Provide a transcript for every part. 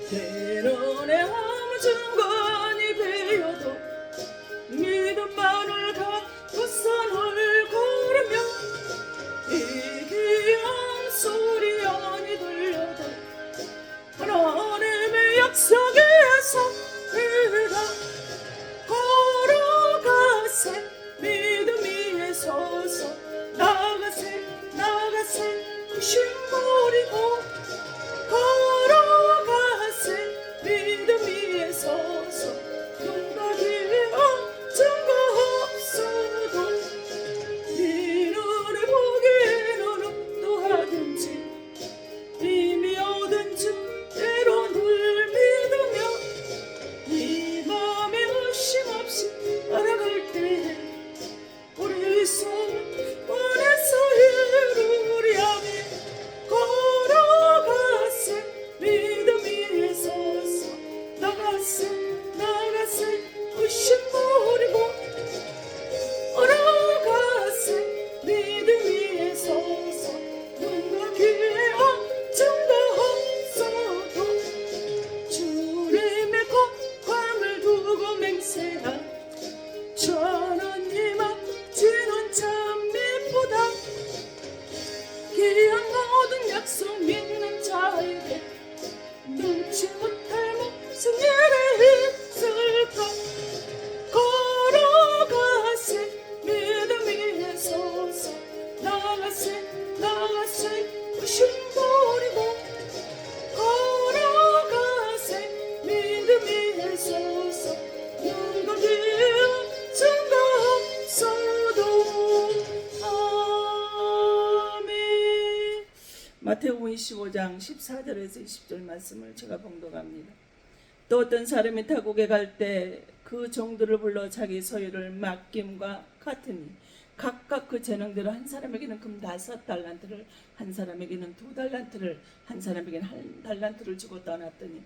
때론 내 아무 증거니 되어도 믿음만을 갖고 선을 걸으며 이 귀한 소리 아니 들려도 하나님의 약속에서 내가 걸어가세 믿음 위에 서서 나가세 구심 버리고 걸어가세 믿음 위에 서서 눈과 귀에 증거 없어도 네 눈에 보기에는 어떠하든지 이미 얻은 즉 때론 늘 믿으며 네 맘에 의심 없이 알아갈 때 우리 손 안에서 이루리 아멘 걸어가세 믿음 위에 서서 나가세 의심 버리고 걸어가세 믿음 위에 서서 눈과 귀에 증거 없어도 주님의 거함을 두고 맹세한 저는 앞지는 참 미쁘다 귀한 모든 약속 믿는 자에게 눈치 못할 무슨 일이 있을까 걸어가세 믿음 위에 서서 나가세 의심 버리고 걸어가세 믿음 위에 서서 눈과 귀에 증거 없어도 아멘. 마태복음 25장 14절에서 20절 말씀을 제가 봉독합니다. 또 어떤 사람이 타국에 갈 때 그 종들을 불러 자기 소유를 맡김과 같으니 각각 그 재능대로 한 사람에게는 금 5달란트를 한 사람에게는 2달란트를 한 사람에게는 1달란트를 주고 떠났더니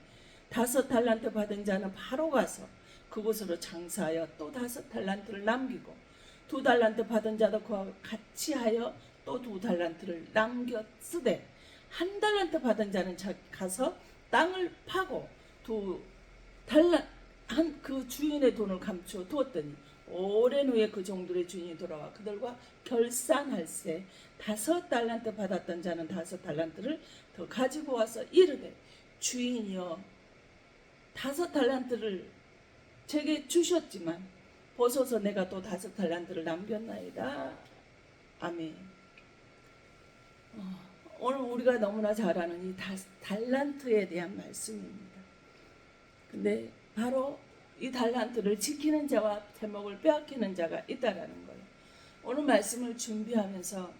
5달란트 받은 자는 바로 가서 그곳으로 장사하여 또 5달란트를 남기고 2달란트 받은 자도 그와 같이 하여 또 2달란트를 남겼으되 1달란트 받은 자는 가서 땅을 파고 그 주인의 돈을 감추어 두었더니 오랜 후에 그 종들의 주인이 돌아와 그들과 결산할세 5달란트 받았던 자는 5달란트를 더 가지고 와서 이르되 주인이여 5달란트를 제게 주셨지만 보소서 내가 또 5달란트를 남겼나이다. 아멘. 오늘 우리가 너무나 잘 아는 이 달란트에 대한 말씀입니다. 근데 바로 이 달란트를 지키는 자와 제목을 빼앗기는 자가 있다라는 거예요. 오늘 말씀을 준비하면서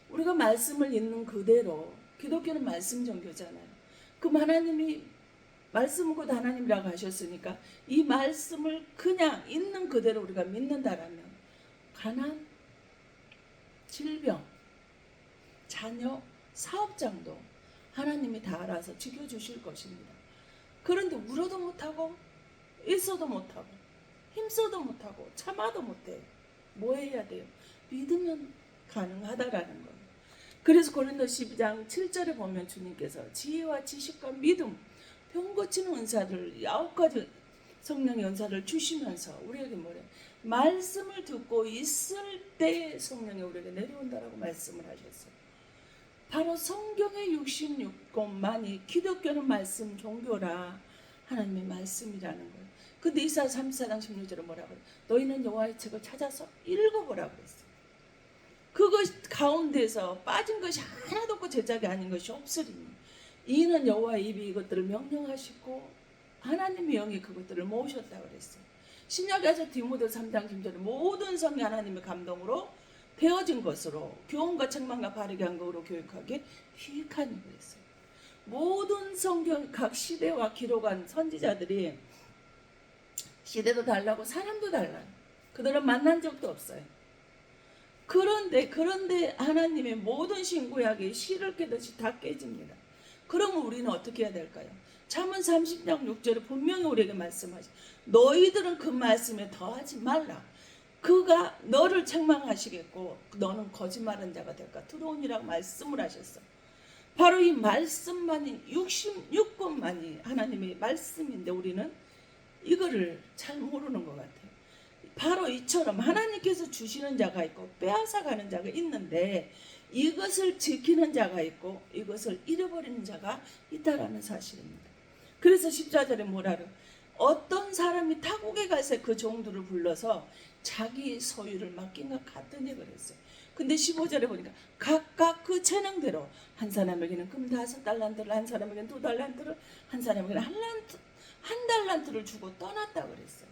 우리가 말씀을 읽는 그대로 기독교는 말씀 종교잖아요. 그럼 하나님이 말씀은 곧 하나님이라고 하셨으니까 이 말씀을 그냥 있는 그대로 우리가 믿는다라면 가난, 질병, 자녀, 사업장도 하나님이 다 알아서 지켜주실 것입니다. 그런데 울어도 못하고 있어도 못하고 힘써도 못하고 참아도 못해요. 뭐 해야 돼요? 믿으면 가능하다라는 거예요. 그래서 고린도 12장 7절에 보면 주님께서 지혜와 지식과 믿음, 병 고치는 은사를 9가지 성령의 은사를 주시면서 우리에게 뭐래요? 말씀을 듣고 있을 때 성령이 우리에게 내려온다라고 말씀을 하셨어요. 바로 성경의 66권만이 기독교는 말씀 종교라 하나님의 말씀이라는 거예요. 근데 이사야 34장 16절에 뭐라고 그래요? 너희는 여호와의 책을 찾아서 읽어보라고 그랬어요. 그것 가운데서 빠진 것이 하나도 없고 제작이 아닌 것이 없으리니 이는 여호와의 입이 이것들을 명령하시고 하나님의 영이 그것들을 모으셨다고 그랬어요. 신약에서 디모데 3장 10절에 모든 성이 하나님의 감동으로 되어진 것으로 교훈과 책망과 바르게 한 것으로 교육하게 유익하니 그랬어요. 모든 성경 각 시대와 기록한 선지자들이 시대도 달라고 사람도 달라요. 그들은 만난 적도 없어요. 그런데 하나님의 모든 신구약이 실을 깨듯이 다 깨집니다. 그러면 우리는 어떻게 해야 될까요? 잠언 30장 6절에 분명히 우리에게 말씀하죠. 너희들은 그 말씀에 더하지 말라. 그가 너를 책망하시겠고 너는 거짓말한 자가 될까 두려우니라고 말씀을 하셨어. 바로 이 말씀만이 66권만이 하나님의 말씀인데 우리는 이거를 잘 모르는 것 같아요. 바로 이처럼 하나님께서 주시는 자가 있고 빼앗아가는 자가 있는데 이것을 지키는 자가 있고 이것을 잃어버리는 자가 있다라는 사실입니다. 그래서 14절에 뭐라 그래요? 어떤 사람이 타국에 가서 그 종들을 불러서 자기 소유를 맡긴 것 같으니 그랬어요. 근데 15절에 보니까 각각 그 재능대로 한 사람에게는 금 5달란트를, 한 사람에게는 2달란트를, 한 사람에게는 한 달란트를 주고 떠났다 그랬어요.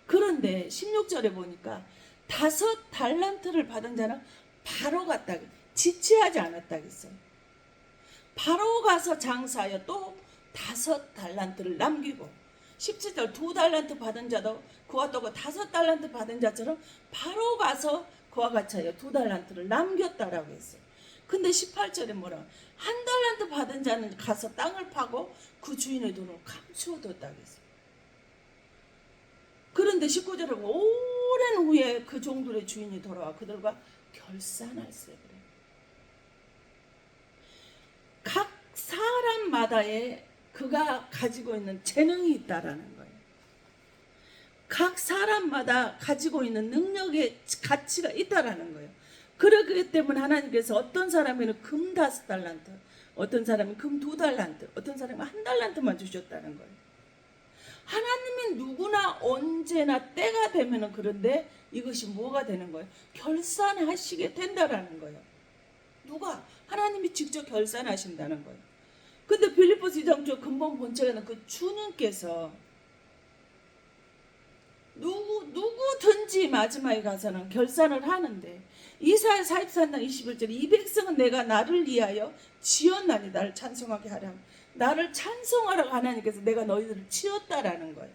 그런데 16절에 보니까 5달란트를 받은 자는 바로 갔다, 지체하지 않았다겠어요. 바로 가서 장사하여 또 5달란트를 남기고 17절 2달란트 받은 자도 그와 또 5달란트 받은 자처럼 바로 가서 그와 같이 하여 2달란트를 남겼다라고 했어요. 근데 18절에 뭐라? 1달란트 받은 자는 가서 땅을 파고 그 주인의 돈을 감추어뒀다고 했어요. 그런데 19절에 오랜 후에 그 종들의 주인이 돌아와 그들과 결산할세 그래. 각 사람마다의 그가 가지고 있는 재능이 있다라는 거예요. 각 사람마다 가지고 있는 능력의 가치가 있다라는 거예요. 그렇기 때문에 하나님께서 어떤 사람에는 금 5달란트, 어떤 사람은 금 2달란트, 어떤 사람은 1달란트만 주셨다는 거예요. 하나님이 누구나 언제나 때가 되면은 그런데 이것이 뭐가 되는 거예요? 결산하시게 된다라는 거예요. 누가? 하나님이 직접 결산하신다는 거예요. 근데 빌립보서 2장 쪽 근본 본체는 그 주님께서 누구든지 마지막에 가서는 결산을 하는데 이사야 44장 21절 이 백성은 내가 나를 위하여 지었나니 나를 찬송하게 하라. 나를 찬송하라고 하나님께서 내가 너희들을 지었다라는 거예요.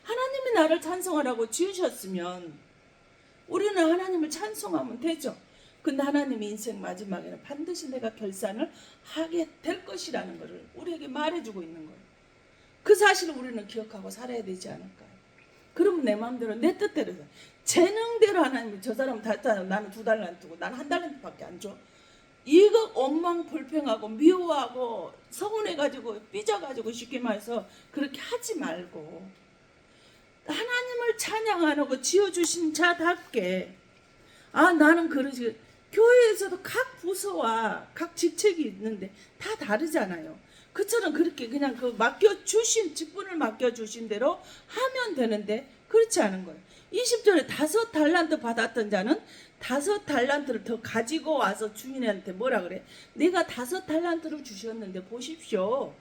하나님이 나를 찬송하라고 지으셨으면 우리는 하나님을 찬송하면 되죠. 근데 하나님이 인생 마지막에는 반드시 내가 결산을 하게 될 것이라는 것을 우리에게 말해주고 있는 거예요. 그 사실을 우리는 기억하고 살아야 되지 않을까요? 그러면 내 마음대로 내 뜻대로 재능대로 하나님이 저 사람 다 했잖아. 나는 2달란트고 나는 1달란트밖에 안 줘. 이거 엉망 불평하고 미워하고 서운해가지고 삐져가지고 쉽게 말해서 그렇게 하지 말고 하나님을 찬양하고 지어주신 자답게 나는 그러지. 교회에서도 각 부서와 각 직책이 있는데 다 다르잖아요. 그처럼 그렇게 그냥 그 맡겨주신 직분을 맡겨주신 대로 하면 되는데 그렇지 않은 거예요. 20절에 5달란트 받았던 자는 5달란트를 더 가지고 와서 주인한테 뭐라 그래? 내가 5달란트를 주셨는데 보십시오.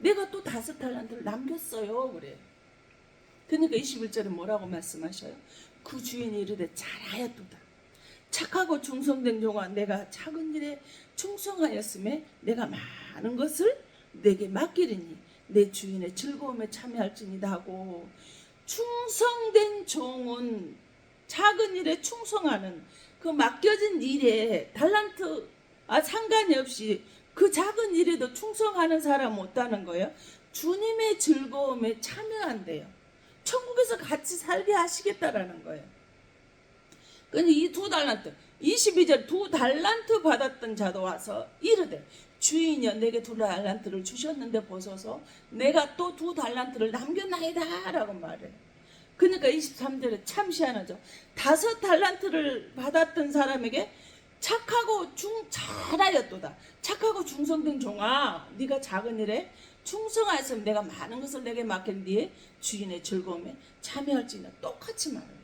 내가 또 5달란트를 남겼어요. 그래. 그러니까 21절에 뭐라고 말씀하셔요? 그 주인이 이르되 잘하였도다. 착하고 충성된 종아 내가 작은 일에 충성하였음에 내가 많은 것을 내게 맡기리니 내 주인의 즐거움에 참여할지니다 하고 충성된 종은 작은 일에 충성하는 그 맡겨진 일에 달란트 상관이 없이 그 작은 일에도 충성하는 사람은 없다는 거예요. 주님의 즐거움에 참여한대요. 천국에서 같이 살게 하시겠다라는 거예요. 근데 이 2달란트 22절 2달란트 받았던 자도 와서 이르되 주인이여 내게 2달란트를 주셨는데 보소서 내가 또 2달란트를 남겼나이다 라고 말해요. 그러니까 23절에 참 희한하죠. 5달란트를 받았던 사람에게 착하고 잘하였도다. 착하고 충성된 종아 네가 작은 일에 충성하였으면 내가 많은 것을 내게 맡긴 뒤에 주인의 즐거움에 참여할지나 똑같이 말해요.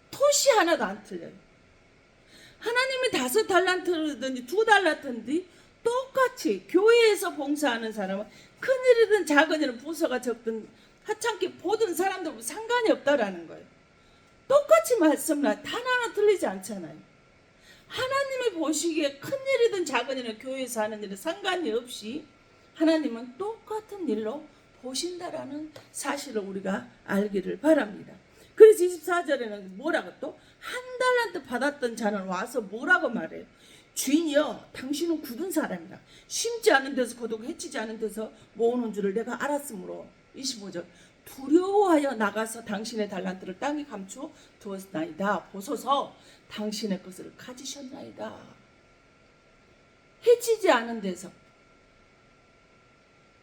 토시 하나도 안 틀려요. 하나님이 5달란트든지 2달란트든지 똑같이 교회에서 봉사하는 사람은 큰일이든 작은 일은 부서가 적든 하찮게 보던 사람들과 상관이 없다라는 거예요. 똑같이 말씀을 단 하나 틀리지 않잖아요. 하나님이 보시기에 큰일이든 작은 일은 교회에서 하는 일은 상관이 없이 하나님은 똑같은 일로 보신다라는 사실을 우리가 알기를 바랍니다. 그래서 24절에는 뭐라고 또? 1달란트 받았던 자는 와서 뭐라고 말해요? 주인이여 당신은 굳은 사람이라 심지 않은 데서 거두고 해치지 않은 데서 모으는 줄을 내가 알았으므로 25절 두려워하여 나가서 당신의 달란트를 땅에 감추어 두었나이다. 보소서 당신의 것을 가지셨나이다. 해치지 않은 데서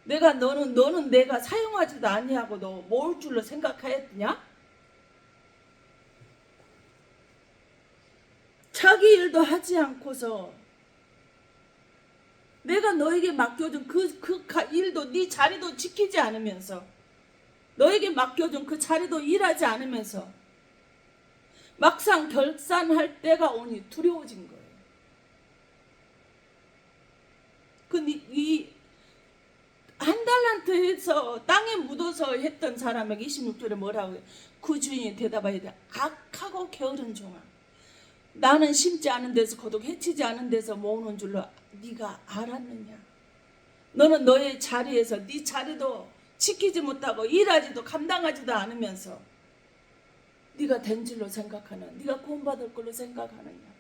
너는 내가 사용하지도 아니하고 너 모을 줄로 생각하였느냐? 자기 일도 하지 않고서 내가 너에게 맡겨준 그 일도 네 자리도 지키지 않으면서 너에게 맡겨준 그 자리도 일하지 않으면서 막상 결산할 때가 오니 두려워진 거예요. 한 달란트에서 땅에 묻어서 했던 사람에게 26절에 뭐라고 해요? 그 주인이 대답하여 이르되 악하고 게으른 종아, 나는 심지 않은 데서 거독 해치지 않은 데서 모으는 줄로 네가 알았느냐? 너는 너의 자리에서 네 자리도 지키지 못하고 일하지도 감당하지도 않으면서 네가 된 줄로 생각하는, 네가 구원받을 걸로 생각하느냐?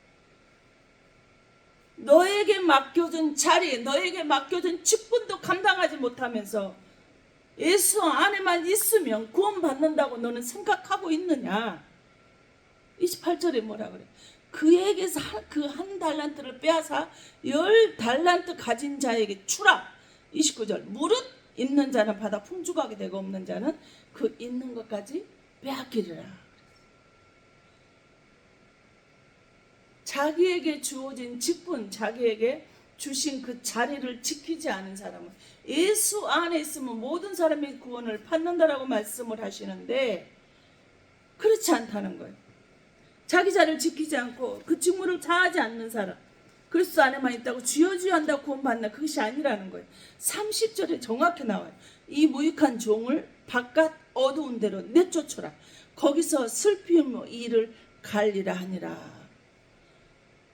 너에게 맡겨준 자리, 너에게 맡겨준 직분도 감당하지 못하면서 예수 안에만 있으면 구원받는다고 너는 생각하고 있느냐? 28절에 뭐라 그래? 그에게서 그 한 달란트를 빼앗아 10달란트 가진 자에게 주라. 29절 무릇 있는 자는 받아 풍족하게 되고 없는 자는 그 있는 것까지 빼앗기리라. 자기에게 주어진 직분, 자기에게 주신 그 자리를 지키지 않은 사람은 예수 안에 있으면 모든 사람의 구원을 받는다라고 말씀을 하시는데 그렇지 않다는 거예요. 자기 자리를 지키지 않고 그 직무를 다하지 않는 사람, 그리스도 안에만 있다고 주여 주여 한다고 구원받나, 그것이 아니라는 거예요. 30절에 정확히 나와요. 이 무익한 종을 바깥 어두운 데로 내쫓으라. 거기서 슬피우며 이를 갈리라 하니라.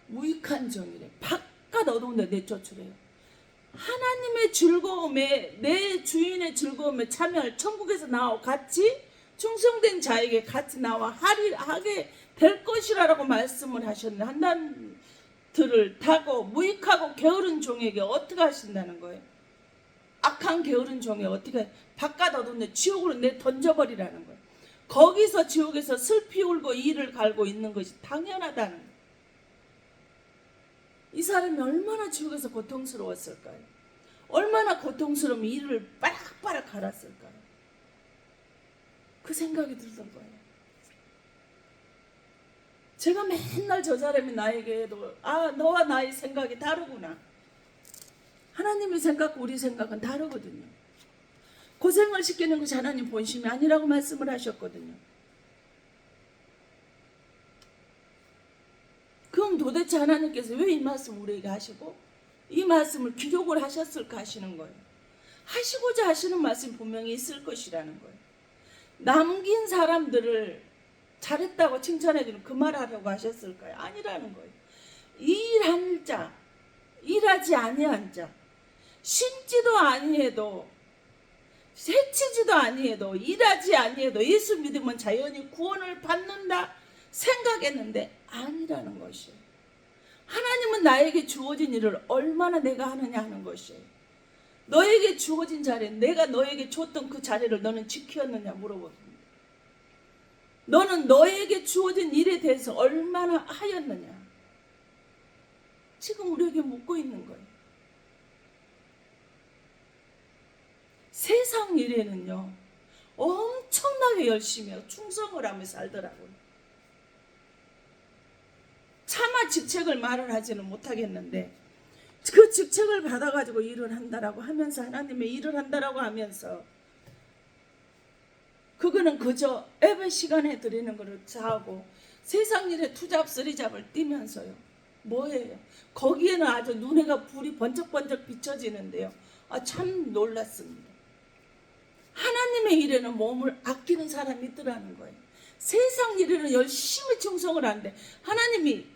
무익한 종이래. 바깥 어두운 데 내쫓으래요. 하나님의 즐거움에, 내 주인의 즐거움에 참여할 천국에서 나와 같이 충성된 자에게 같이 나와 하게 될 것이라고 말씀을 하셨는데 한단들을 타고 무익하고 게으른 종에게 어떻게 하신다는 거예요? 악한 게으른 종에 어떻게 바깥 어두운 데 지옥으로 내 던져버리라는 거예요. 거기서 지옥에서 슬피 울고 이를 갈고 있는 것이 당연하다는 거예요. 이 사람이 얼마나 지옥에서 고통스러웠을까요? 얼마나 고통스러우면 이를 빠락빠락 갈았을까요? 그 생각이 들던 거예요. 제가 맨날 저 사람이 나에게 너와 나의 생각이 다르구나. 하나님의 생각과 우리 생각은 다르거든요. 고생을 시키는 것이 하나님 본심이 아니라고 말씀을 하셨거든요. 그럼 도대체 하나님께서 왜 이 말씀 우리에게 하시고 이 말씀을 기록을 하셨을까 하시는 거예요. 하시고자 하시는 말씀이 분명히 있을 것이라는 거예요. 남긴 사람들을 잘했다고 칭찬해주는 그 말 하려고 하셨을까요? 아니라는 거예요. 일한 자, 일하지 아니한 자, 심지도 아니해도 해치지도 아니해도 일하지 아니해도 예수 믿으면 자연히 구원을 받는다 생각했는데 아니라는 것이에요. 하나님은 나에게 주어진 일을 얼마나 내가 하느냐 하는 것이에요. 너에게 주어진 자리에 내가 너에게 줬던 그 자리를 너는 지켰느냐 물어봅니다. 너는 너에게 주어진 일에 대해서 얼마나 하였느냐? 지금 우리에게 묻고 있는 거예요. 세상 일에는요 엄청나게 열심히 하고 충성을 하며 살더라고요. 차마 직책을 말을 하지는 못하겠는데 그 직책을 받아가지고 일을 한다라고 하면서 하나님의 일을 한다라고 하면서 그거는 그저 예배 시간에 드리는 것을 하고 세상 일에 투잡 쓰리잡을 뛰면서요. 뭐예요? 거기에는 아주 눈에가 불이 번쩍번쩍 비춰지는데요. 참 놀랐습니다. 하나님의 일에는 몸을 아끼는 사람이 있더라는 거예요. 세상 일에는 열심히 충성을 하는데 하나님이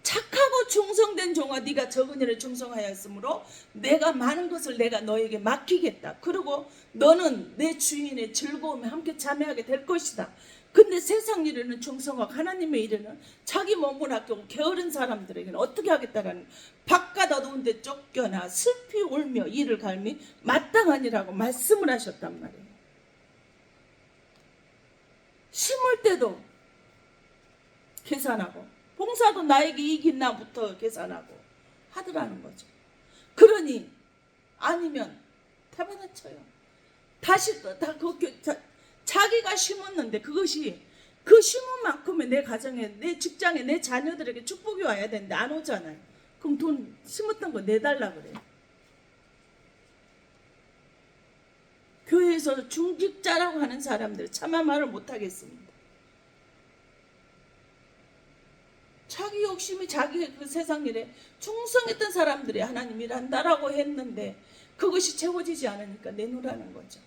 착하고 충성된 종아 네가 적은 일에 충성하였으므로 내가 많은 것을 내가 너에게 맡기겠다. 그리고 너는 내 주인의 즐거움에 함께 참여하게 될 것이다. 근데 세상 일에는 충성하고 하나님의 일에는 자기 몸을 아끼고 게으른 사람들에게는 어떻게 하겠다라는 바깥 어두운 데 쫓겨나 슬피 울며 이를 갈미 마땅하니라고 말씀을 하셨단 말이에요. 심을 때도 계산하고 봉사도 나에게 이익 있나부터 계산하고 하더라는 거죠. 그러니 아니면 대받아 쳐요. 다시 또 다 자기가 심었는데 그것이 그 심은 만큼의 내 가정에, 내 직장에, 내 자녀들에게 축복이 와야 되는데 안 오잖아요. 그럼 돈 심었던 거 내달라 그래요. 교회에서 중직자라고 하는 사람들 차마 말을 못하겠습니다. 자기 욕심이 자기의 그 세상 일에 충성했던 사람들이 하나님 일한다라고 했는데 그것이 채워지지 않으니까 내놓으라는 거죠.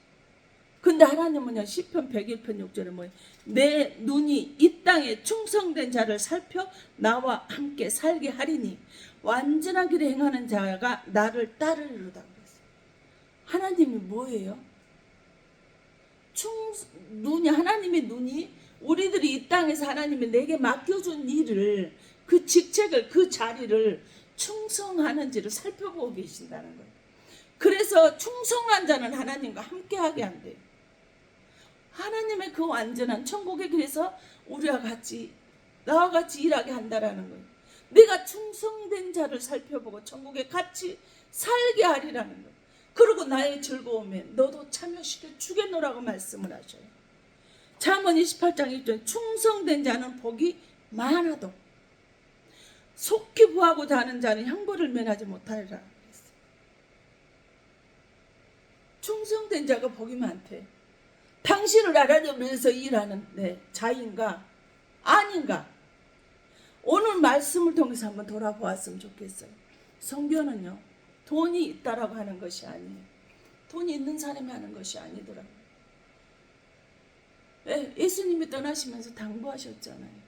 근데 하나님은요, 시편 101편 6절에 뭐예요? 내 눈이 이 땅에 충성된 자를 살펴 나와 함께 살게 하리니 완전한 길에 행하는 자가 나를 따르리로다 그랬어요. 하나님이 뭐예요? 하나님의 눈이 우리들이 이 땅에서 하나님이 내게 맡겨준 일을, 그 직책을, 그 자리를 충성하는지를 살펴보고 계신다는 거예요. 그래서 충성한 자는 하나님과 함께하게 한대요. 하나님의 그 완전한 천국의 길에서 우리와 같이, 나와 같이 일하게 한다라는 거예요. 내가 충성된 자를 살펴보고 천국에 같이 살게 하리라는 거예요. 그리고 나의 즐거움에 너도 참여시켜 주겠노라고 말씀을 하셔요. 잠언 28장 1절 충성된 자는 복이 많아도 속히 구하고자 하는 자는 형벌을 면하지 못하리라. 충성된 자가 복이 많대. 당신을 하나님 위해서 일하는 자인가 아닌가, 오늘 말씀을 통해서 한번 돌아보았으면 좋겠어요. 성경은요, 돈이 있다라고 하는 것이 아니에요. 돈이 있는 사람이 하는 것이 아니더라고요. 예수님이 떠나시면서 당부하셨잖아요.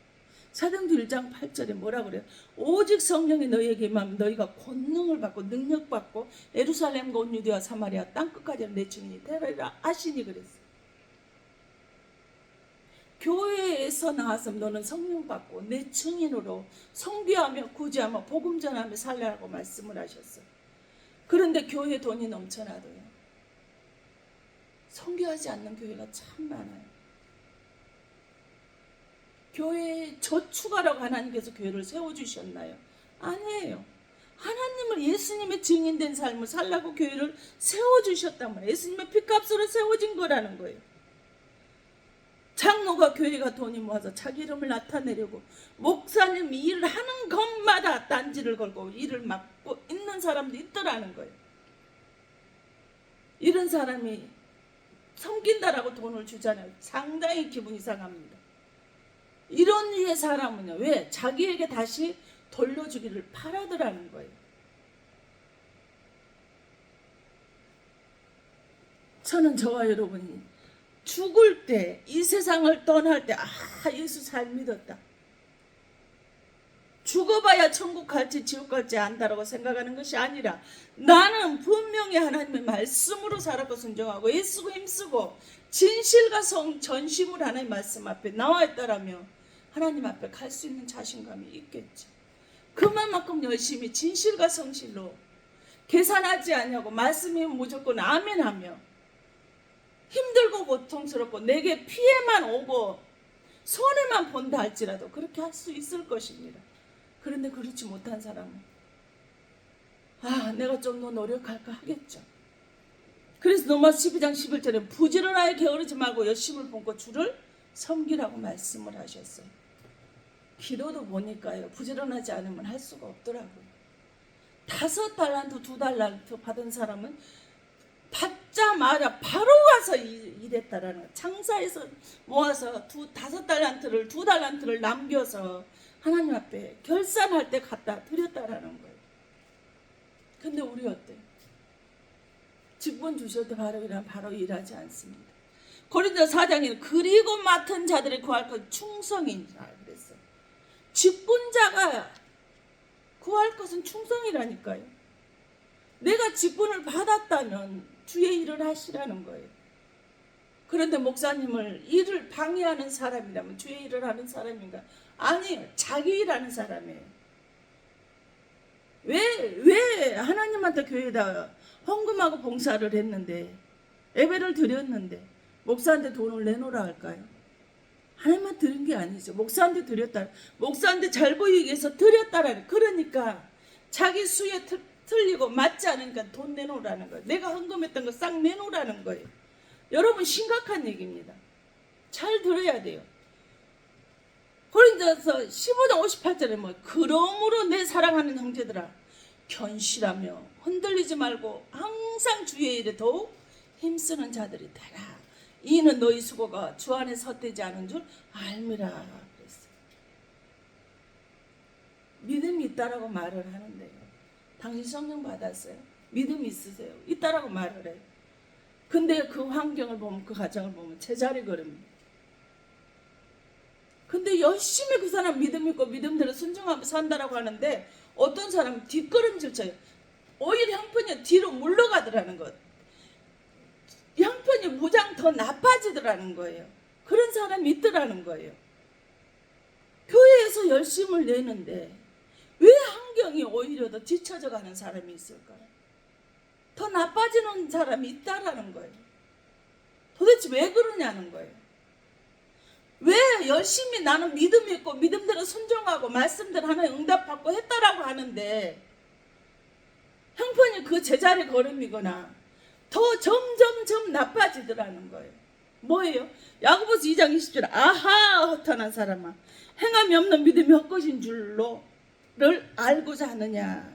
사도행전 1장 8절에 뭐라 그래요? 오직 성령이 너희에게 임하면 너희가 권능을 받고 능력받고 예루살렘과 온 유대와 사마리아 땅끝까지 내 증인이 되리라 하시니 그랬어요. 교회에서 나와서 너는 성령 받고 내 증인으로 선교하며 구제하며 복음 전하며 살라고 말씀을 하셨어요. 그런데 교회에 돈이 넘쳐나도요, 선교하지 않는 교회가 참 많아요. 교회에 저축하라고 하나님께서 교회를 세워주셨나요? 아니에요. 하나님을, 예수님의 증인된 삶을 살라고 교회를 세워주셨단 말이에요. 예수님의 피값으로 세워진 거라는 거예요. 장로가 교회가 돈이 모아서 자기 이름을 나타내려고 목사님이 일을 하는 것마다 딴지를 걸고 일을 맡고 있는 사람도 있더라는 거예요. 이런 사람이 섬긴다라고 돈을 주잖아요. 상당히 기분이 상합니다. 이런 류의 사람은요, 왜? 자기에게 다시 돌려주기를 바라더라는 거예요. 저는 저와 여러분이 죽을 때, 이 세상을 떠날 때, 예수 잘 믿었다, 죽어봐야 천국 갈지 지옥 갈지 안다라고 생각하는 것이 아니라, 나는 분명히 하나님의 말씀으로 살았고 순종하고 애쓰고 힘쓰고 진실과 전심으로 하나님 말씀 앞에 나와 있다라면 하나님 앞에 갈 수 있는 자신감이 있겠죠. 그만큼 열심히 진실과 성실로 계산하지 않냐고 말씀이 무조건 아멘하며 힘들고 고통스럽고 내게 피해만 오고 손해만 본다 할지라도 그렇게 할 수 있을 것입니다. 그런데 그렇지 못한 사람은 내가 좀 더 노력할까 하겠죠. 그래서 로마 12장 11절에 부지런하게 게으르지 말고 열심을 품고 주를 섬기라고 말씀을 하셨어요. 기도도 보니까요, 부지런하지 않으면 할 수가 없더라고요. 5달란트 2달란트 받은 사람은 받자마자 바로 가서 일했다라는 거예요. 장사해서 모아서 5달란트를 2달란트를 남겨서 하나님 앞에 결산할 때 갖다 드렸다라는 거예요. 근데 우리 어때요? 직분 주셔도 바로 일하지 않습니다. 고린도서 4장에는 그리고 맡은 자들이 구할 것 충성이니라 그랬어요. 직분자가 구할 것은 충성이라니까요. 내가 직분을 받았다면 주의 일을 하시라는 거예요. 그런데 목사님을 일을 방해하는 사람이라면 주의 일을 하는 사람인가? 아니에요. 자기 일하는 사람이에요. 왜 하나님한테 교회에다 헌금하고 봉사를 했는데, 예배를 드렸는데 목사한테 돈을 내놓으라 할까요? 하나님만 드린 게 아니죠. 목사한테 드렸다. 목사한테 잘 보이기 위해서 드렸다라는. 그러니까 자기 수에 틀리고 맞지 않으니까 돈 내놓으라는 거예요. 내가 헌금했던 거 싹 내놓으라는 거예요. 여러분 심각한 얘기입니다. 잘 들어야 돼요. 고린도서 15장 58절에 뭐 그러므로 내 사랑하는 형제들아 견실하며 흔들리지 말고 항상 주의 일에 더욱 힘쓰는 자들이 되라. 이는 너희 수고가 주 안에 헛되지 않은 줄 알미라 그랬어요. 믿음이 있다라고 말을 하는데요. 당신 성령 받았어요? 믿음이 있으세요? 있다라고 말을 해요. 근데 그 환경을 보면 그 가정을 보면 제자리 걸음입니다. 근데 열심히 그 사람 믿음 있고 믿음대로 순종하며 산다라고 하는데 어떤 사람은 뒷걸음질 쳐요. 오히려 형편이 뒤로 물러가더라는 것. 형편이 무장 더 나빠지더라는 거예요. 그런 사람이 있더라는 거예요. 교회에서 열심을 내는데 왜 환경이 오히려 더 뒤처져 가는 사람이 있을까요? 더 나빠지는 사람이 있다라는 거예요. 도대체 왜 그러냐는 거예요. 왜 열심히 나는 믿음 있고 믿음대로 순종하고 말씀대로 하나님 응답받고 했다라고 하는데 형편이 그 제자리 걸음이거나 더 점점점 나빠지더라는 거예요. 뭐예요? 야고보서 2장 20절 아하 허탄한 사람아 행함이 없는 믿음이 헛것인 줄로를 알고자 하느냐.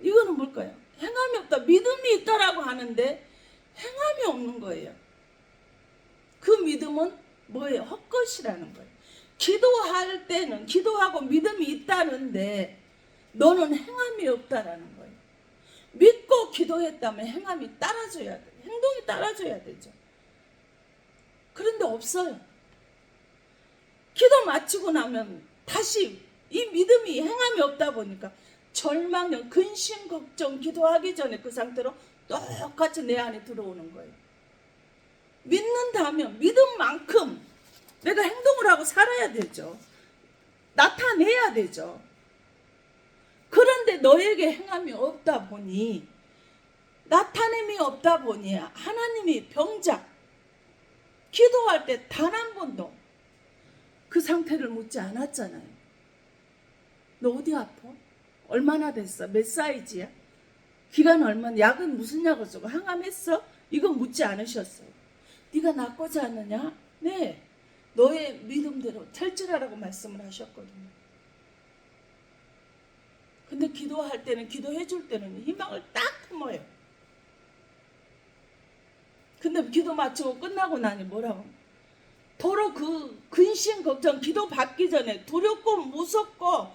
이거는 뭘까요? 행함이 없다. 믿음이 있다라고 하는데 행함이 없는 거예요. 그 믿음은 뭐예요? 헛것이라는 거예요. 기도할 때는 기도하고 믿음이 있다는데 너는 행함이 없다라는 거예요. 믿고 기도했다면 행함이 따라줘야 돼요. 행동이 따라줘야 되죠. 그런데 없어요. 기도 마치고 나면 다시 이 믿음이 행함이 없다 보니까 절망력, 근심, 걱정, 기도하기 전에 그 상태로 똑같이 내 안에 들어오는 거예요. 믿는다면 믿음만큼 내가 행동을 하고 살아야 되죠. 나타내야 되죠. 그런데 너에게 행함이 없다 보니 나타냄이 없다 보니 하나님이 병작 기도할 때 단 한 번도 그 상태를 묻지 않았잖아요. 너 어디 아파? 얼마나 됐어? 몇 사이즈야? 기간 얼마나? 약은 무슨 약을 쓰고 항암했어? 이거 묻지 않으셨어요. 네가 낫고자 하느냐? 네. 너의 믿음대로 탈출하라고 말씀을 하셨거든요. 근데 기도할 때는 기도해 줄 때는 희망을 딱 품어요. 근데 기도 마치고 끝나고 나니 뭐라고? 도로 그 근심 걱정 기도 받기 전에 두렵고 무섭고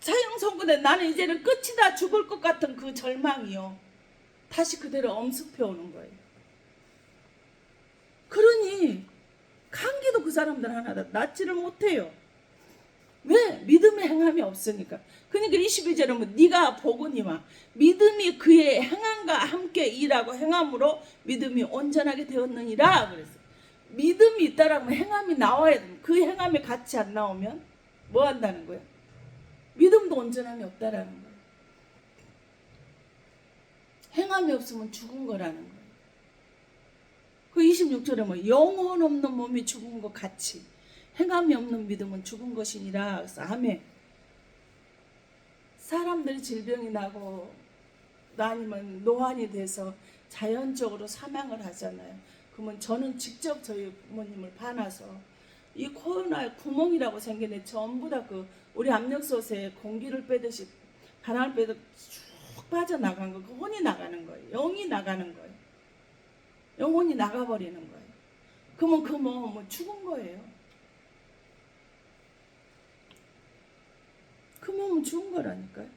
사형선고대 나는 이제는 끝이다 죽을 것 같은 그 절망이요. 다시 그대로 엄습해 오는 거예요. 그러니 감기도 그 사람들 하나도 낫지를 못해요. 왜? 믿음의 행함이 없으니까. 그러니까 22절은 뭐 네가 보거니와 믿음이 그의 행함과 함께 일하고 행함으로 믿음이 온전하게 되었느니라 그랬어요. 믿음이 있다라면 행함이 나와야 됩니다. 그 행함이 같이 안 나오면 뭐 한다는 거예요? 믿음도 온전함이 없다라는 거예요. 행함이 없으면 죽은 거라는 거예요. 그 26절에 뭐 영혼 없는 몸이 죽은 것 같이 행함이 없는 믿음은 죽은 것이니라. 그래서 아멘. 사람들이 질병이 나고 아니면 노안이 돼서 자연적으로 사망을 하잖아요. 그러면 저는 직접 저희 부모님을 봐놔서 이 코로나에 구멍이라고 생기네 전부 다 그 우리 압력솥에 공기를 빼듯이 바람을 빼듯 쭉 빠져나간 거, 그 혼이 나가는 거예요. 영이 나가는 거예요. 영혼이 나가버리는 거예요. 그러면 그 몸은 죽은 거예요. 그 몸은 죽은 거라니까요.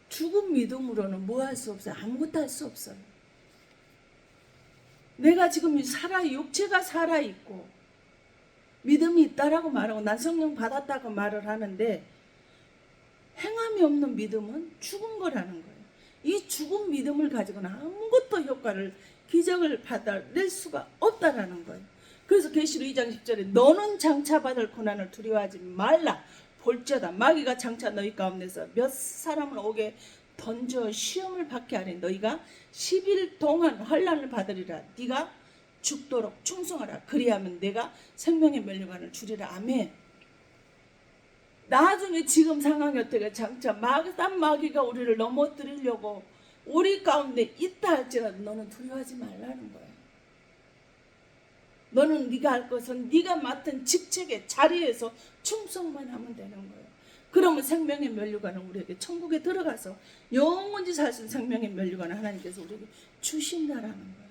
죽은 믿음으로는 뭐 할 수 없어요. 아무것도 할 수 없어요. 내가 지금 육체가 살아있고 믿음이 있다라고 말하고 난 성령 받았다고 말을 하는데 행함이 없는 믿음은 죽은 거라는 거예요. 이 죽은 믿음을 가지고는 아무것도 효과를 기적을 받아낼 수가 없다라는 거예요. 그래서 계시록 2장 10절에 너는 장차 받을 고난을 두려워하지 말라. 볼지어다 마귀가 장차 너희 가운데서 몇 사람을 오게 던져 시험을 받게 하니 너희가 10일 동안 환난을 받으리라. 네가 죽도록 충성하라. 그리하면 내가 생명의 면류관을 주리라. 아멘. 나중에 지금 상황이 어떻게 장차 딴 마귀가 우리를 넘어뜨리려고 우리 가운데 있다 할지라도 너는 두려워하지 말라는 거야. 너는 네가 할 것은 네가 맡은 직책의 자리에서 충성만 하면 되는 거예요. 그러면 생명의 면류관은 우리에게 천국에 들어가서 영원히 살 수 있는 생명의 면류관을 하나님께서 우리에게 주신다라는 거예요.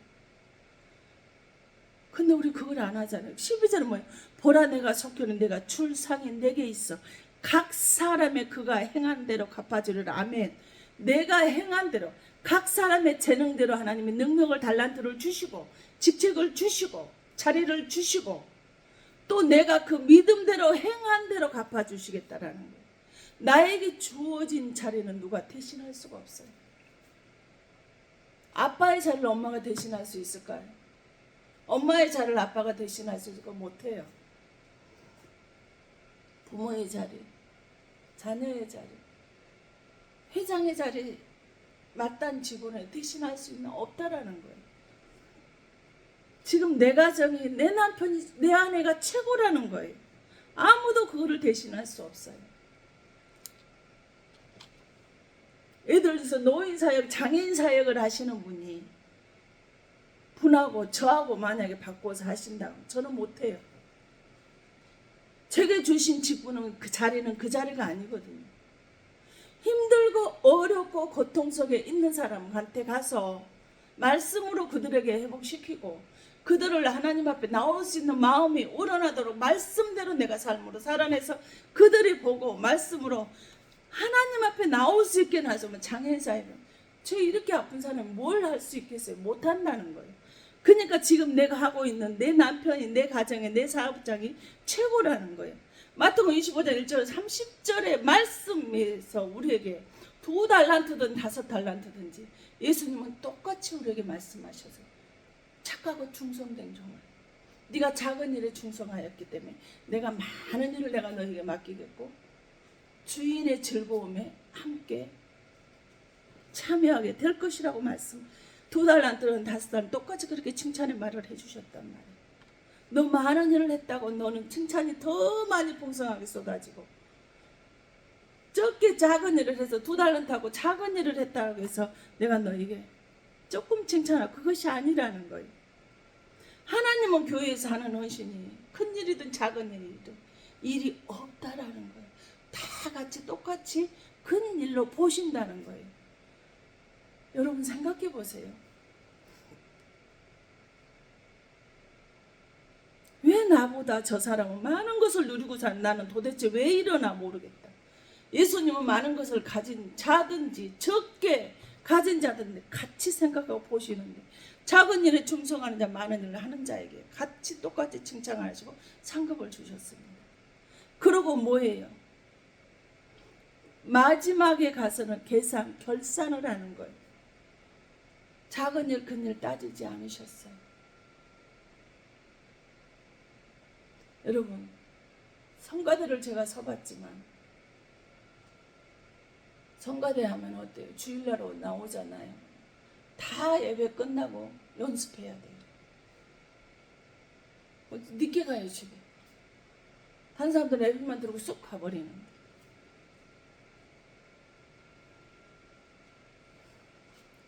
근데 우리 그걸 안 하잖아요. 12절은 뭐예요? 보라 내가 속혀는 내가 줄 상이 내게 있어. 각 사람의 그가 행한 대로 갚아주리라. 아멘. 내가 행한 대로 각 사람의 재능대로 하나님이 능력을 달란트를 주시고 직책을 주시고 자리를 주시고 또 내가 그 믿음대로 행한 대로 갚아주시겠다라는 거예요. 나에게 주어진 자리는 누가 대신할 수가 없어요. 아빠의 자리를 엄마가 대신할 수 있을까요? 엄마의 자리를 아빠가 대신할 수 있을까? 못해요. 부모의 자리, 자녀의 자리, 회장의 자리 마땅한 직원을 대신할 수 있는 없다라는 거예요. 지금 내 가정이 내 남편이 내 아내가 최고라는 거예요. 아무도 그거를 대신할 수 없어요. 예를 들어서 노인 사역, 장애인 사역을 하시는 분하고 저하고 만약에 바꿔서 하신다면 저는 못해요. 제게 주신 직분은 그 자리는 그 자리가 아니거든요. 힘들고 어렵고 고통 속에 있는 사람한테 가서 말씀으로 그들에게 회복시키고 그들을 하나님 앞에 나올 수 있는 마음이 우러나도록 말씀대로 내가 삶으로 살아내서 그들이 보고 말씀으로 하나님 앞에 나올 수 있게 나서면 장애인 사회는 저 이렇게 아픈 사람은 뭘 할 수 있겠어요? 못한다는 거예요. 그러니까 지금 내가 하고 있는 내 남편이 내 가정에 내 사업장이 최고라는 거예요. 마태복음 25장 1절 30절의 말씀에서 우리에게 2달란트든 5달란트든지 예수님은 똑같이 우리에게 말씀하셔서 착하고 충성된 종을 네가 작은 일에 충성하였기 때문에 내가 많은 일을 내가 너에게 맡기겠고 주인의 즐거움에 함께 참여하게 될 것이라고 말씀. 2달란트는 5달란트 똑같이 그렇게 칭찬의 말을 해주셨단 말이에요. 너 많은 일을 했다고 너는 칭찬이 더 많이 풍성하게 쏟아지고 적게 작은 일을 해서 2달란트하고 작은 일을 했다고 해서 내가 너에게 조금 칭찬하고 그것이 아니라는 거예요. 하나님은 교회에서 하는 헌신이 큰 일이든 작은 일이든 일이 없다라는 거예요. 다 같이 똑같이 큰 일로 보신다는 거예요. 여러분 생각해 보세요. 왜 나보다 저 사람은 많은 것을 누리고 산 나는 도대체 왜 이러나 모르겠다. 예수님은 많은 것을 가진 자든지 적게 가진 자든지 같이 생각하고 보시는데 작은 일에 충성하는 자 많은 일을 하는 자에게 같이 똑같이 칭찬하시고 상급을 주셨습니다. 그러고 뭐예요? 마지막에 가서는 결산을 하는 거예요. 작은 일 큰 일 따지지 않으셨어요. 여러분 성가대를 제가 서봤지만 성가대 하면 어때요? 주일날 나오잖아요. 다 예배 끝나고 연습해야 돼요. 늦게 가요 집에. 한 사람들은 예배만 들고 쑥 가버리는데.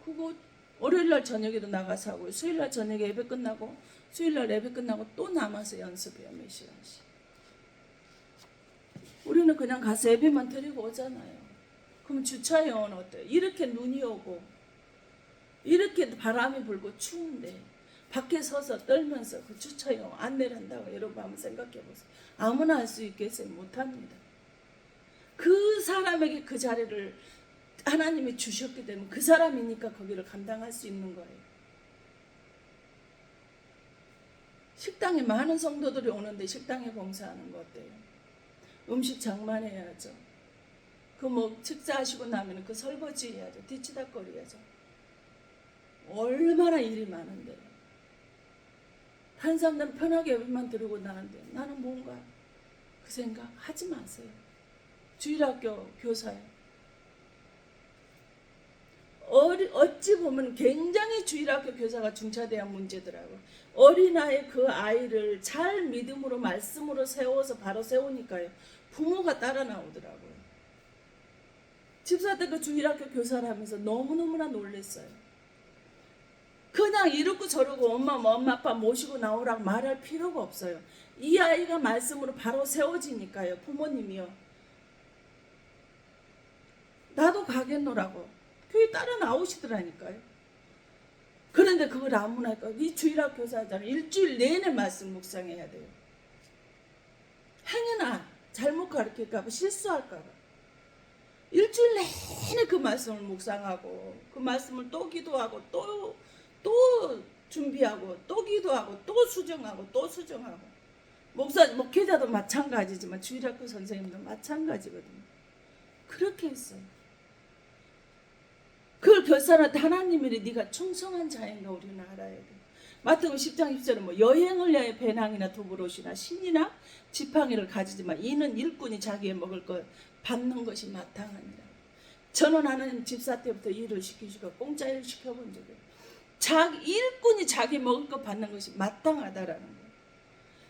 그거 월요일날 저녁에도 나가서 하고요. 수요일날 저녁에 예배 끝나고 수요일날 예배 끝나고 또 남아서 연습해요. 몇 시간씩. 우리는 그냥 가서 예배만 드리고 오잖아요. 그럼 주차요원 어때요? 이렇게 눈이 오고 이렇게 바람이 불고 추운데 밖에 서서 떨면서 그 주차요원 안내를 한다고 여러분 한번 생각해 보세요. 아무나 할 수 있겠어요? 못합니다. 그 사람에게 그 자리를 하나님이 주셨기 때문에 그 사람이니까 거기를 감당할 수 있는 거예요. 식당에 많은 성도들이 오는데 식당에 봉사하는 거 어때요? 음식 장만해야죠. 그 뭐 식사하시고 나면 그 설거지 해야죠. 뒤치다거리 해야죠. 얼마나 일이 많은데 다른 사람들은 편하게 예배만 드리고 나는데 나는 뭔가 그 생각 하지 마세요. 주일학교 교사요. 어찌 보면 굉장히 주일학교 교사가 중차대한 문제더라고요. 어린아이 그 아이를 잘 믿음으로 말씀으로 세워서 바로 세우니까요. 부모가 따라 나오더라고요. 집사 때 그 주일학교 교사를 하면서 너무너무나 놀랐어요. 그냥 이러고 저러고 엄마 아빠 모시고 나오라고 말할 필요가 없어요. 이 아이가 말씀으로 바로 세워지니까요. 부모님이요. 나도 가겠노라고 교회 따라 나오시더라니까요. 그런데 그걸 아무나 할까? 이 주일학 교사잖아. 일주일 내내 말씀 묵상해야 돼요. 행여나 잘못 가르칠까봐 실수할까봐. 일주일 내내 그 말씀을 묵상하고 그 말씀을 또 기도하고 또 준비하고 또 기도하고 또 수정하고 또 수정하고. 목회자도 마찬가지지만 주일학교 선생님도 마찬가지거든요. 그렇게 했어요. 그걸 결산할 하나님이 네가 충성한 자인가 우리는 알아야 돼. 마태복음 10장 10절은 뭐 여행을 위하여 배낭이나 두부롯이나 신이나 지팡이를 가지지만 이는 일꾼이 자기의 먹을 것 받는 것이 마땅하니라. 저는 하나님 집사 때부터 일을 시키시고 공짜 일 시켜본 적이에요. 일꾼이 자기 먹을 것 받는 것이 마땅하다라는 거예요.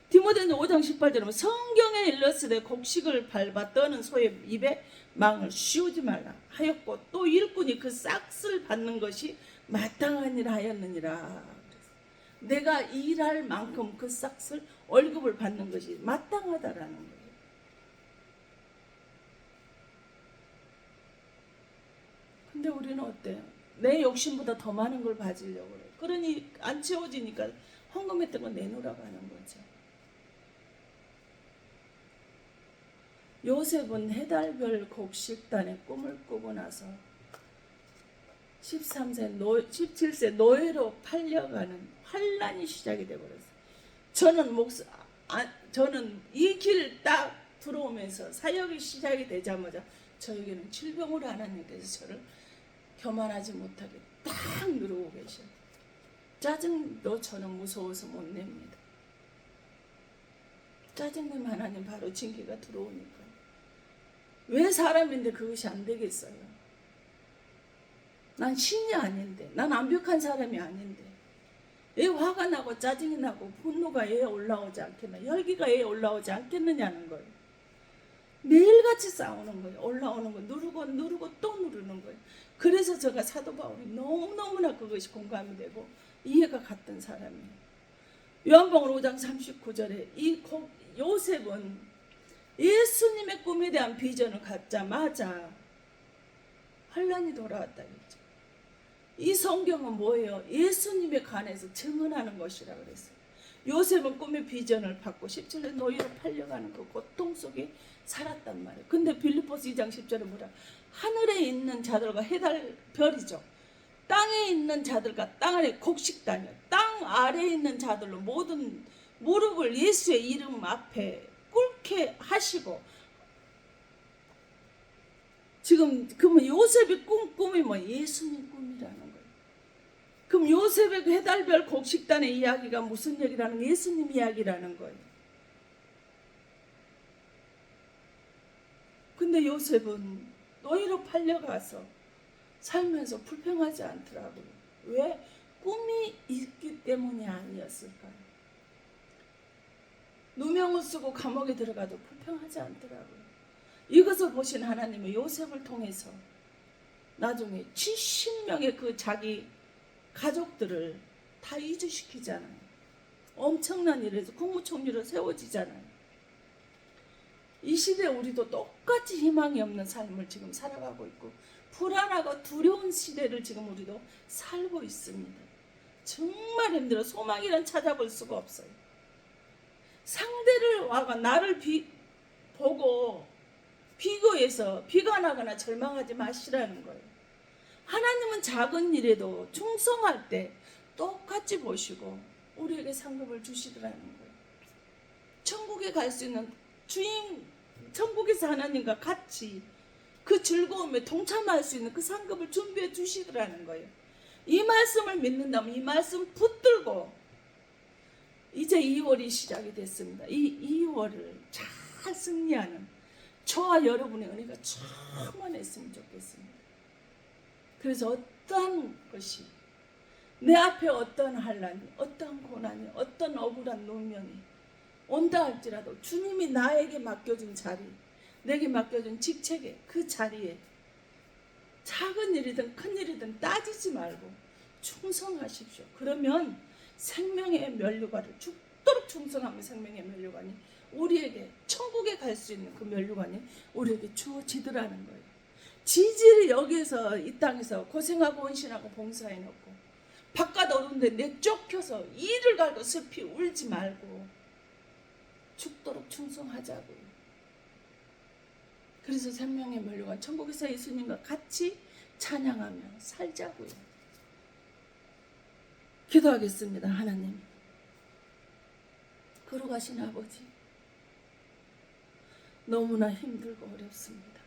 디모데는 5장 18절에 성경에 일렀으되 곡식을 밟아 떠는 소의 입에 망을 씌우지 말라 하였고 또 일꾼이 그 싹을 받는 것이 마땅하니라 하였느니라. 내가 일할 만큼 그 싹을 월급을 받는 것이 마땅하다라는 거예요. 근데 우리는 어때요? 내 욕심보다 더 많은 걸 가지려고 그래요. 그러니 안 채워지니까 헌금했던 거 내놓으라고 하는 거죠. 요셉은 해달별 곡식단의 꿈을 꾸고 나서 17세 노예로 팔려가는 환란이 시작이 되어버렸어요. 저는 이 길 딱 들어오면서 사역이 시작이 되자마자 저에게는 질병으로 하나님께서 저를 교만하지 못하게 딱 누르고 계셔요. 짜증도 저는 무서워서 못 냅니다. 짜증내면 하나님 바로 징계가 들어오니까. 왜 사람인데 그것이 안 되겠어요? 난 신이 아닌데, 난 완벽한 사람이 아닌데 왜 화가 나고 짜증이 나고 분노가 왜 올라오지 않겠나, 열기가 왜 올라오지 않겠느냐는 거예요. 매일같이 싸우는 거예요. 올라오는 거 누르고 또 누르는 거예요. 그래서 제가 사도 바울이 너무너무나 그것이 공감이 되고 이해가 갔던 사람이에요. 요한복음 5장 39절에 요셉은 예수님의 꿈에 대한 비전을 갖자마자 환란이 돌아왔다 했죠. 이 성경은 뭐예요? 예수님에 관해서 증언하는 것이라 그랬어요. 요셉은 꿈의 비전을 받고 17년 노예로 팔려가는 그 고통 속에 살았단 말이에요. 근데 빌립보서 2장 10절에 뭐라? 하늘에 있는 자들과 해달 별이죠. 땅에 있는 자들과 땅 아래 곡식단이요. 땅 아래에 있는 자들로 모든 무릎을 예수의 이름 앞에 꿇게 하시고. 지금 그러면 요셉의 꿈이 뭐 예수님 꿈이라는 거예요. 그럼 요셉의 그 해달별 곡식단의 이야기가 무슨 얘기라는 거예요? 예수님 이야기라는 거예요. 근데 요셉은 노예로 팔려가서 살면서 불평하지 않더라고요. 왜? 꿈이 있기 때문이 아니었을까요? 누명을 쓰고 감옥에 들어가도 불평하지 않더라고요. 이것을 보신 하나님은 요셉을 통해서 나중에 70명의 그 자기 가족들을 다 이주시키잖아요. 엄청난 일에서 국무총리로 세워지잖아요. 이 시대에 우리도 똑같이 희망이 없는 삶을 지금 살아가고 있고 불안하고 두려운 시대를 지금 우리도 살고 있습니다. 정말 힘들어. 소망이란 찾아볼 수가 없어요. 상대를 와가 나를 보고 비교해서 비관하거나 절망하지 마시라는 거예요. 하나님은 작은 일에도 충성할 때 똑같이 보시고 우리에게 상급을 주시더라는 거예요. 천국에 갈 수 있는 천국에서 하나님과 같이 그 즐거움에 동참할 수 있는 그 상급을 준비해 주시더라는 거예요. 이 말씀을 믿는다면 이 말씀 붙들고 이제 2월이 시작이 됐습니다. 이 2월을 잘 승리하는 저와 여러분의 은혜가 충만했으면 좋겠습니다. 그래서 어떠한 것이, 내 앞에 어떤 환난이, 어떤 고난이, 어떤 억울한 노면이 온다 할지라도 주님이 나에게 맡겨준 자리, 내게 맡겨준 직책에, 그 자리에 작은 일이든 큰 일이든 따지지 말고 충성하십시오. 그러면 생명의 면류관을, 죽도록 충성하면 생명의 면류관이 우리에게, 천국에 갈 수 있는 그 면류관이 우리에게 주어지더라는 거예요. 지질이 여기에서 이 땅에서 고생하고 헌신하고 봉사해놓고 바깥 어두운데 내쫓겨서 이를 갈고 슬피 울지 말고 죽도록 충성하자고요. 그래서 생명의 면류관, 천국에서 예수님과 같이 찬양하며 살자고요. 기도하겠습니다. 하나님, 걸어가신 아버지, 너무나 힘들고 어렵습니다.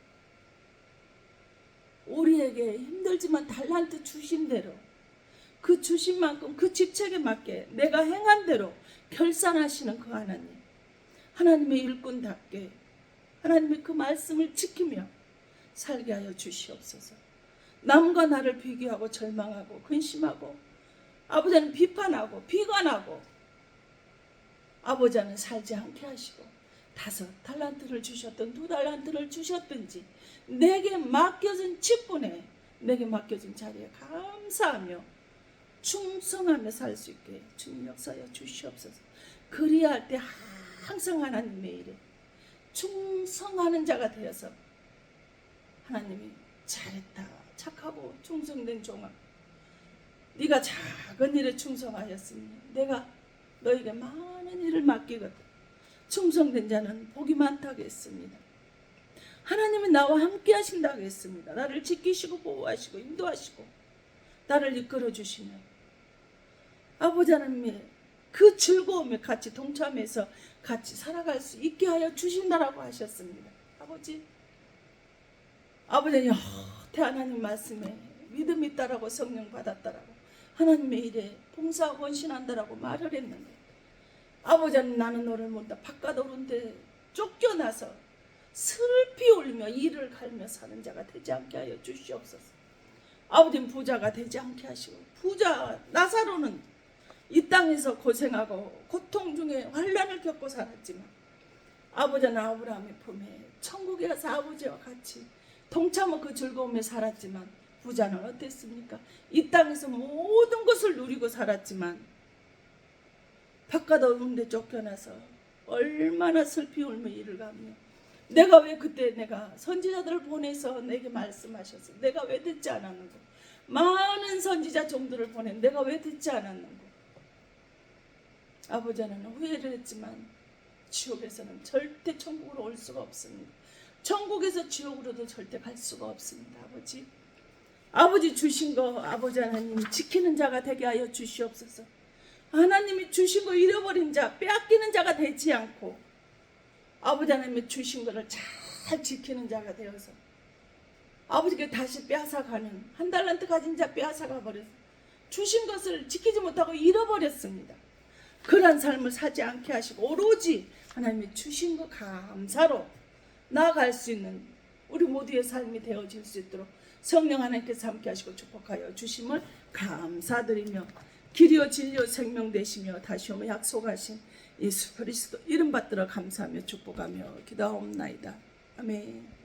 우리에게 힘들지만 달란트 주신 대로, 그 주신 만큼 그 직책에 맞게 내가 행한 대로 결산하시는 그 하나님, 하나님의 일꾼답게 하나님의 그 말씀을 지키며 살게 하여 주시옵소서. 남과 나를 비교하고 절망하고 근심하고 아버지는 비판하고 비관하고 아버지는 살지 않게 하시고 5 달란트를 주셨든 2 달란트를 주셨든지 내게 맡겨진 직분에, 내게 맡겨진 자리에 감사하며 충성하며 살 수 있게 주님 역사하여 주시옵소서. 그리할 때 항상 하나님의 일에 충성하는 자가 되어서 하나님이 잘했다, 착하고 충성된 종아, 네가 작은 일에 충성하였으니 내가 너에게 많은 일을 맡기거든. 충성된 자는 복이 많다고 했습니다. 하나님은 나와 함께 하신다고 했습니다. 나를 지키시고 보호하시고 인도하시고 나를 이끌어 주시며 아버지 하나님의 그 즐거움에 같이 동참해서 같이 살아갈 수 있게 하여 주신다라고 하셨습니다. 아버지는 하나님 말씀에 믿음 있다라고, 성령 받았다라고, 하나님의 일에 봉사하고 헌신한다라고 말을 했는데, 아버지는 나는 너를 모른다, 바깥 오른데 쫓겨나서 슬피 울며 이를 갈며 사는 자가 되지 않게 하여 주시옵소서. 아버지는 부자가 되지 않게 하시고, 부자 나사로는 이 땅에서 고생하고 고통 중에 환난을 겪고 살았지만 아버지는 아브라함의 품에 천국에 가서 아버지와 같이 동참하고 그 즐거움에 살았지만, 부자는 어땠습니까? 이 땅에서 모든 것을 누리고 살았지만 바깥 어두운 데 쫓겨나서 얼마나 슬피 울며 이를 가며, 내가 왜 그때 내가 선지자들을 보내서 내게 말씀하셨어, 내가 왜 듣지 않았는가, 많은 선지자 종들을 보내 내가 왜 듣지 않았는가. 아버지는 후회를 했지만 지옥에서는 절대 천국으로 올 수가 없습니다. 천국에서 지옥으로도 절대 갈 수가 없습니다. 아버지 주신 거 아버지 하나님 지키는 자가 되게 하여 주시옵소서. 하나님이 주신 거 잃어버린 자, 빼앗기는 자가 되지 않고 아버지 하나님이 주신 거를 잘 지키는 자가 되어서 아버지께 다시 빼앗아가는, 1 달란트 가진 자 빼앗아가 버려서 주신 것을 지키지 못하고 잃어버렸습니다. 그러한 삶을 사지 않게 하시고 오로지 하나님이 주신 거 감사로 나아갈 수 있는 우리 모두의 삶이 되어질 수 있도록 성령 하나님께서 함께 하시고 축복하여 주심을 감사드리며, 길이요 진리요 생명 되시며 다시 오며 약속하신 예수 그리스도 이름 받들어 감사하며 축복하며 기도하옵나이다. 아멘.